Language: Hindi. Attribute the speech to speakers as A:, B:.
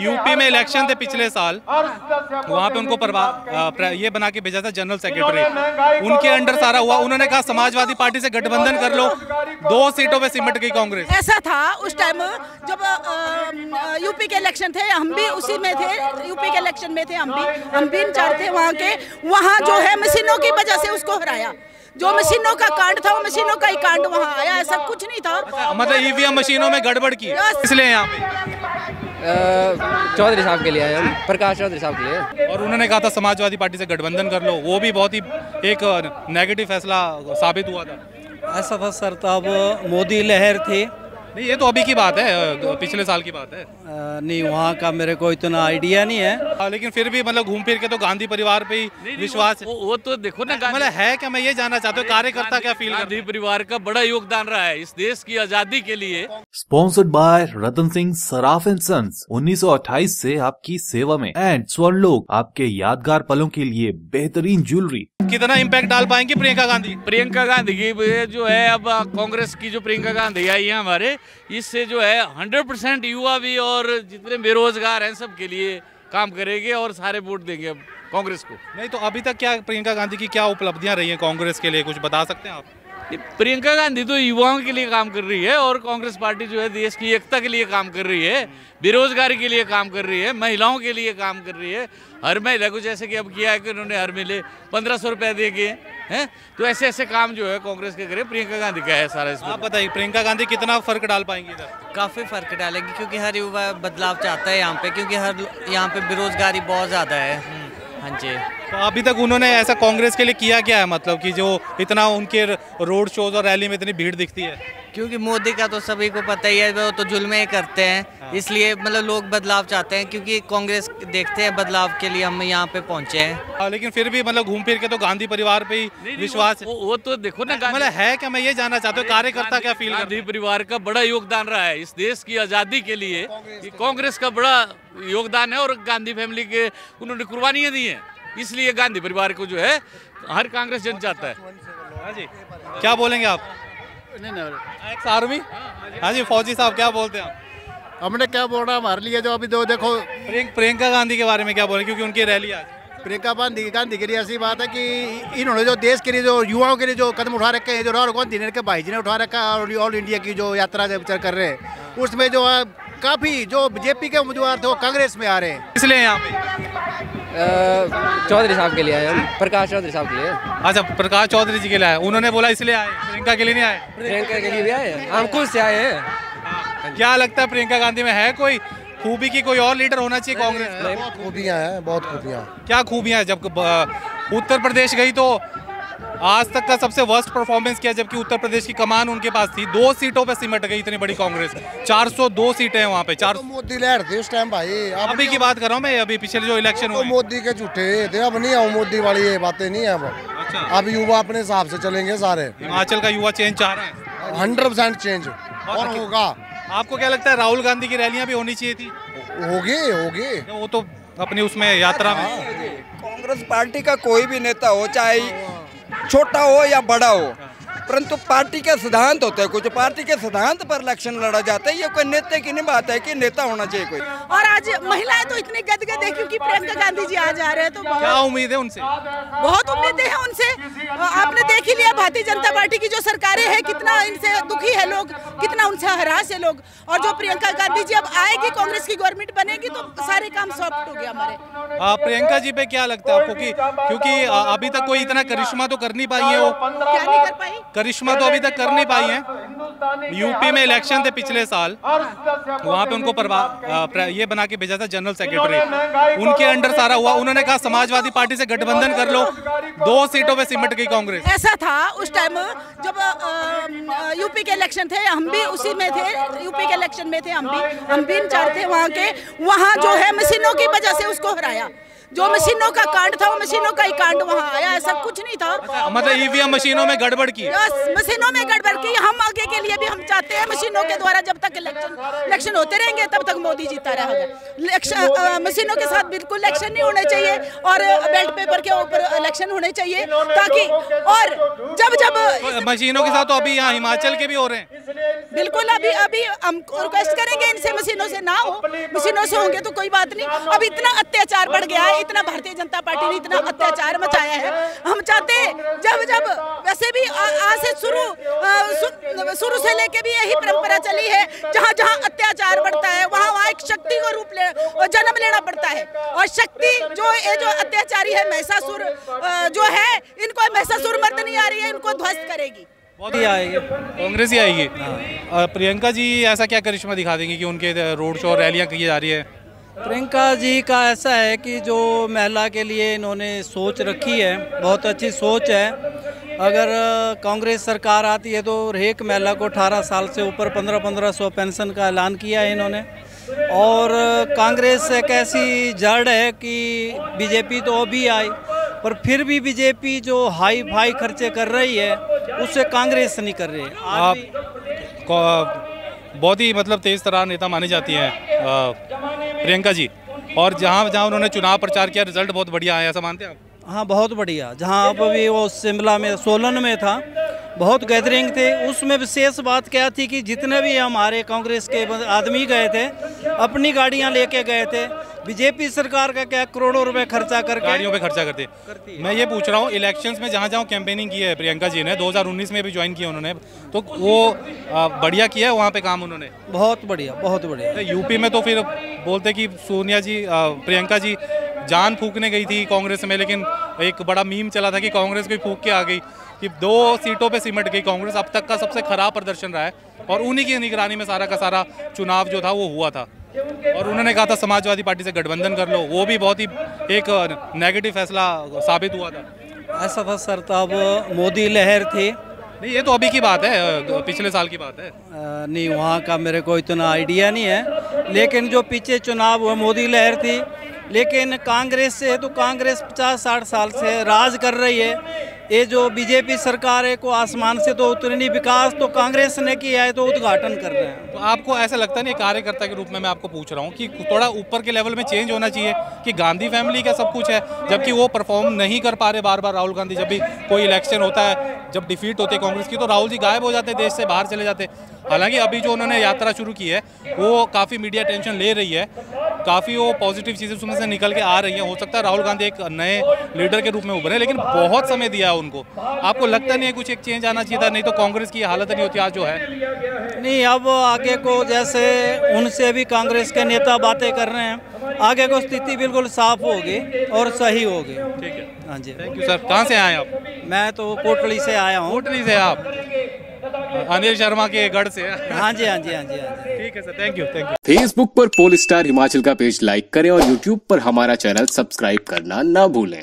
A: यूपी में इलेक्शन थे पिछले साल, वहाँ पे उनको ये बना के भेजा था जनरल सेक्रेटरी। उनके अंडर सारा हुआ। उन्होंने कहा समाजवादी पार्टी से गठबंधन कर लो, 2 सीटों पे सिमट गई कांग्रेस।
B: ऐसा था उस टाइम जब यूपी के इलेक्शन थे, हम भी उसी में थे, यूपी के इलेक्शन में थे, हम भी इंचार्ज थे वहाँ के। वहाँ जो है मशीनों की वजह से उसको हराया। जो मशीनों का कांड था वो मशीनों का ही कांड वहाँ आया, ऐसा कुछ नहीं था।
A: मतलब ईवीएम मशीनों में गड़बड़ की, इसलिए यहाँ पे
C: चौधरी साहब के लिए आए हम, प्रकाश चौधरी साहब के लिए।
A: और उन्होंने कहा था समाजवादी पार्टी से गठबंधन कर लो, वो भी बहुत ही एक नेगेटिव फैसला साबित हुआ था।
D: ऐसा था सर, तब मोदी लहर थी।
A: नहीं, ये तो अभी की बात है, पिछले साल की बात है।
D: नहीं, वहाँ का मेरे को इतना आइडिया नहीं है।
A: लेकिन फिर भी मतलब घूम फिर के तो गांधी परिवार पे ही विश्वास है।
E: वो तो देखो ना,
A: मतलब है क्या, मैं ये जानना चाहता हूँ कार्यकर्ता क्या फील
E: गांधी परिवार का बड़ा योगदान रहा है इस देश की आजादी के लिए।
F: Sponsored by Ratan Singh Saraf and sons, 1928 से आपकी सेवा में, एंड स्वर्णलोक, आपके यादगार पलों के लिए बेहतरीन ज्वेलरी।
A: कितना इम्पैक्ट डाल पाएंगे प्रियंका गांधी?
E: प्रियंका गांधी की जो है, अब कांग्रेस की जो प्रियंका गांधी आई है हमारे, इससे जो है 100% युवा भी और जितने बेरोजगार हैं सबके लिए काम करेंगे और सारे वोट देंगे अब कांग्रेस को।
A: नहीं तो अभी तक क्या प्रियंका गांधी की क्या उपलब्धियां रही हैं कांग्रेस के लिए, कुछ बता सकते हैं आप?
E: प्रियंका गांधी तो युवाओं के लिए काम कर रही है और कांग्रेस पार्टी जो है देश की एकता के लिए काम कर रही है, बेरोजगारी के लिए काम कर रही है, महिलाओं के लिए काम कर रही है। हर महिला को जैसे कि अब किया है कि उन्होंने हर महीने 1500 रुपए दे के हैं, तो ऐसे ऐसे काम जो है कांग्रेस के करे, प्रियंका गांधी का है सारा इसमें।
A: आप बताइए प्रियंका गांधी कितना फर्क डाल पाएंगी इधर?
G: काफ़ी फर्क डालेगी, क्योंकि हर युवा बदलाव चाहता है यहाँ पे, क्योंकि हर यहाँ पे बेरोजगारी बहुत ज़्यादा है। हाँ जी।
A: तो अभी तक उन्होंने ऐसा कांग्रेस के लिए किया क्या है, मतलब कि जो इतना उनके रोड शोज और रैली में इतनी भीड़ दिखती है?
G: क्योंकि मोदी का तो सभी को पता ही है, वो तो जुल्म ही करते हैं।
A: हाँ।
G: इसलिए मतलब लोग बदलाव चाहते हैं, क्योंकि कांग्रेस देखते हैं बदलाव के लिए हम यहाँ पे पहुँचे हैं।
A: लेकिन फिर भी मतलब घूम फिर के तो गांधी परिवार पे ही विश्वास है।
E: वो तो देखो ना,
A: मतलब है क्या, मैं ये जानना चाहता हूँ कार्यकर्ता क्या फील?
E: गांधी परिवार का बड़ा योगदान रहा है इस देश की आजादी के लिए, कांग्रेस का बड़ा योगदान है और गांधी फैमिली के उन्होंने कुर्बानियाँ दी हैं, इसलिए गांधी परिवार को जो है हर कांग्रेस जन चाहता है।
A: हाँ जी, क्या बोलेंगे आप? Ex army. हाँ जी, फौजी साहब क्या बोलते हैं आप?
H: हमने क्या बोलना, हमारे लिए जो अभी दो देखो
A: प्रियंका गांधी के बारे में क्या बोले, क्योंकि उनकी रैली आज।
H: प्रियंका गांधी के लिए ऐसी बात है कि इन्होंने जो देश के लिए, जो युवाओं के लिए जो कदम उठा रखे हैं, जो राहुल गांधी ने के भाई जी ने उठा रखा है, और ऑल इंडिया की जो यात्रा कर रहे हैं, उसमें जो है काफी जो बीजेपी के उम्मीदवार थे वो कांग्रेस में आ रहे हैं,
A: इसलिए यहाँ पे
C: चौधरी साहब के लिए आए हम, प्रकाश चौधरी साहब के लिए।
A: अच्छा, प्रकाश चौधरी जी के लिए आए, उन्होंने बोला इसलिए आए, प्रियंका के लिए नहीं आए?
C: प्रियंका के लिए भी आए, हम खुद से आए हैं।
A: क्या लगता है प्रियंका गांधी में है कोई खूबी की कोई और लीडर होना चाहिए कांग्रेस में?
H: बहुत खूबियाँ हैं, बहुत खूबियाँ।
A: क्या खूबियाँ हैं? जब उत्तर प्रदेश गई तो आज तक का सबसे वर्स्ट परफॉर्मेंस किया, जबकि उत्तर प्रदेश की कमान उनके पास थी, 2 सीटों पे सिमट गई इतनी बड़ी कांग्रेस। 402 सीटें हैं वहाँ पे। 4
H: मोदी लहर थी उस टाइम भाई।
A: अभी की बात कर रहा हूँ मैं, अभी पिछले जो इलेक्शन हुए।
H: मोदी के झूठे थे, अब नहीं आओ मोदी वाली ये बातें नहीं है अब।
A: अच्छा,
H: अब युवा अपने हिसाब से चलेंगे सारे।
A: हिमाचल का युवा चेंज चाह रहा है,
H: 100% चेंज और होगा।
A: आपको क्या लगता है राहुल गांधी की रैलियां भी होनी चाहिए थी?
H: होगी।
A: वो तो अपनी उसमें यात्रा में।
I: कांग्रेस पार्टी का कोई भी नेता हो, चाहे छोटा हो या बड़ा हो, परंतु पार्टी के सिद्धांत होते हैं, कुछ पार्टी के सिद्धांत पर इलेक्शन लड़ा जाता है। ये कोई नेता की नहीं बात है कि नेता होना चाहिए कोई।
B: और आज महिलाएं तो इतनी गदगद है क्योंकि प्रियंका गांधी जी आज आ रहे हैं, तो
A: क्या उम्मीद है उनसे?
B: बहुत उम्मीदें हैं उनसे। आपने देख ही लिया भारतीय जनता पार्टी की जो सरकारें हैं, कितना इनसे दुखी है लोग, कितना उनसे हरास है लोग। और जो प्रियंका गांधी जी अब आएगी, कांग्रेस की गवर्नमेंट बनेगी, तो सारे काम सॉफ्ट हो गया हमारे।
A: प्रियंका जी पे क्या लगता है आपको क्योंकि अभी तक कोई इतना करिश्मा तो कर नहीं पाई है, वो
B: क्या नहीं कर पाई?
A: करिश्मा तो अभी तक कर नहीं पाई है। यूपी में इलेक्शन थे पिछले साल, वहाँ पे उनको ये बना के भेजा था जनरल सेक्रेटरी। उनके अंडर सारा हुआ। उन्होंने कहा समाजवादी पार्टी से गठबंधन कर लो, 2 सीटों पे सिमट गई कांग्रेस।
B: ऐसा था उस टाइम जब यूपी के इलेक्शन थे, हम भी उसी में थे, यूपी के इलेक्शन में थे, हम भी इंचार्ज थे वहाँ के। वहाँ जो है मशीनों की वजह से उसको हराया। जो मशीनों का कांड था वो मशीनों का ही कांड वहाँ आया, ऐसा कुछ नहीं था।
A: मतलब ईवीएम मशीनों में गड़बड़ की,
B: मशीनों में गड़बड़ की। हम आगे के लिए भी हम चाहते हैं मशीनों के द्वारा जब तक इलेक्शन होते रहेंगे तब तक मोदी जीता रहेगा। मशीनों के साथ बिल्कुल इलेक्शन नहीं होने चाहिए और बैलेट पेपर के ऊपर इलेक्शन होने चाहिए, ताकि और जब
A: मशीनों के साथ तो अभी यहाँ हिमाचल के भी हो रहे हैं।
B: बिल्कुल अभी हम रिक्वेस्ट करेंगे इनसे मशीनों से ना हो, मशीनों से होंगे तो कोई बात नहीं। अब इतना अत्याचार बढ़ गया है, इतना भारतीय जनता पार्टी ने इतना अत्याचार मचाया है। हम चाहते हैं जब वैसे भी आज से शुरू से लेके भी यही परंपरा चली है, जहाँ जहाँ अत्याचार बढ़ता है वहाँ एक शक्ति को जन्म लेना पड़ता है। और शक्ति जो अत्याचारी है महिषासुर जो है, इनको महिषासुर मर्दनी आ रही है, इनको ध्वस्त करेगी।
D: मोदी आएगी,
A: कांग्रेस ही आएगी। प्रियंका जी ऐसा क्या करिश्मा दिखा देंगी कि उनके रोड शो रैलियां की जा रही है?
D: प्रियंका जी का ऐसा है कि जो महिला के लिए इन्होंने सोच रखी है, बहुत अच्छी सोच है। अगर कांग्रेस सरकार आती है तो हरेक महिला को 18 साल से ऊपर 1500 पेंशन का ऐलान किया है इन्होंने। और कांग्रेस एक ऐसी जड़ है कि बीजेपी तो अभी आई, पर फिर भी बीजेपी जो हाई फाई खर्चे कर रही है उससे कांग्रेस नहीं कर रही है।
A: आप बहुत ही मतलब तेज तरार नेता मानी जाती हैं प्रियंका जी, और जहाँ जहाँ उन्होंने चुनाव प्रचार किया रिजल्ट बहुत बढ़िया आया, ऐसा मानते हैं आप?
D: हाँ, बहुत बढ़िया। जहाँ अब भी वो शिमला में सोलन में था, बहुत गैदरिंग थे। उसमें विशेष बात क्या थी कि जितने भी हमारे कांग्रेस के आदमी गए थे अपनी गाड़ियाँ लेके गए थे। बीजेपी सरकार का क्या करोड़ों रुपए खर्चा करके
A: गाड़ियों पे खर्चा करती है। मैं ये पूछ रहा हूँ, इलेक्शंस में जहाँ जहाँ कैंपेनिंग की है प्रियंका जी ने, 2019 में भी ज्वाइन किया उन्होंने, तो वो बढ़िया किया है वहाँ पे काम उन्होंने?
D: बहुत बढ़िया, बहुत बढ़िया।
A: यूपी में तो फिर बोलते कि सोनिया जी प्रियंका जी जान फूकने गई थी कांग्रेस में, लेकिन एक बड़ा मीम चला था कि कांग्रेस भी फूक के आ गई, कि 2 सीटों पे सिमट गई कांग्रेस। अब तक का सबसे खराब प्रदर्शन रहा है और उन्हीं की निगरानी में सारा का सारा चुनाव जो था वो हुआ था। और उन्होंने कहा था समाजवादी पार्टी से गठबंधन कर लो, वो भी बहुत ही एक नेगेटिव फैसला साबित हुआ था।
D: ऐसा था सर, तब मोदी लहर थी।
A: नहीं, ये तो अभी की बात है, पिछले साल की बात है।
D: नहीं, वहाँ का मेरे को इतना आइडिया नहीं है, लेकिन जो पीछे चुनाव हुआ मोदी लहर थी। लेकिन कांग्रेस से तो कांग्रेस 50-60 साल से राज कर रही है। ये जो बीजेपी सरकार है को आसमान से तो उतरनी, विकास तो कांग्रेस ने किया है तो उद्घाटन कर रहे हैं।
A: तो आपको ऐसा लगता नहीं, कार्यकर्ता के रूप में मैं आपको पूछ रहा हूँ, कि थोड़ा ऊपर के लेवल में चेंज होना चाहिए कि गांधी फैमिली का सब कुछ है, जबकि वो परफॉर्म नहीं कर पा रहे बार बार राहुल गांधी। जब भी कोई इलेक्शन होता है, जब डिफीट होती है कांग्रेस की, तो राहुल जी गायब हो जाते हैं, देश से बाहर चले जाते। हालांकि अभी जो उन्होंने यात्रा शुरू की है वो काफ़ी मीडिया अटेंशन ले रही है, काफ़ी वो पॉजिटिव चीज़ें उसमें से निकल के आ रही हैं। हो सकता है राहुल गांधी एक नए लीडर के रूप में उभरे, लेकिन बहुत समय दिया है उनको। आपको लगता नहीं है कुछ एक चेंज आना चाहिए था? नहीं तो कांग्रेस की हालत नहीं होती आज जो है।
D: नहीं, अब आगे को जैसे उनसे भी कांग्रेस के नेता बातें कर रहे हैं, आगे को स्थिति बिल्कुल साफ होगी और सही होगी।
A: ठीक है,
D: हाँ जी,
A: थैंक यू सर। कहाँ से आए आप?
D: मैं तो कोटली से आया हूँ।
A: कोटली से आप? अनिल शर्मा के गढ़ से?
D: हाँ जी, हाँ जी, हाँ जी, हाँ जी।
A: ठीक है sir, thank you, thank you.
J: Facebook पर पोल स्टार हिमाचल का पेज लाइक करें और यूट्यूब पर हमारा चैनल सब्सक्राइब करना ना भूलें।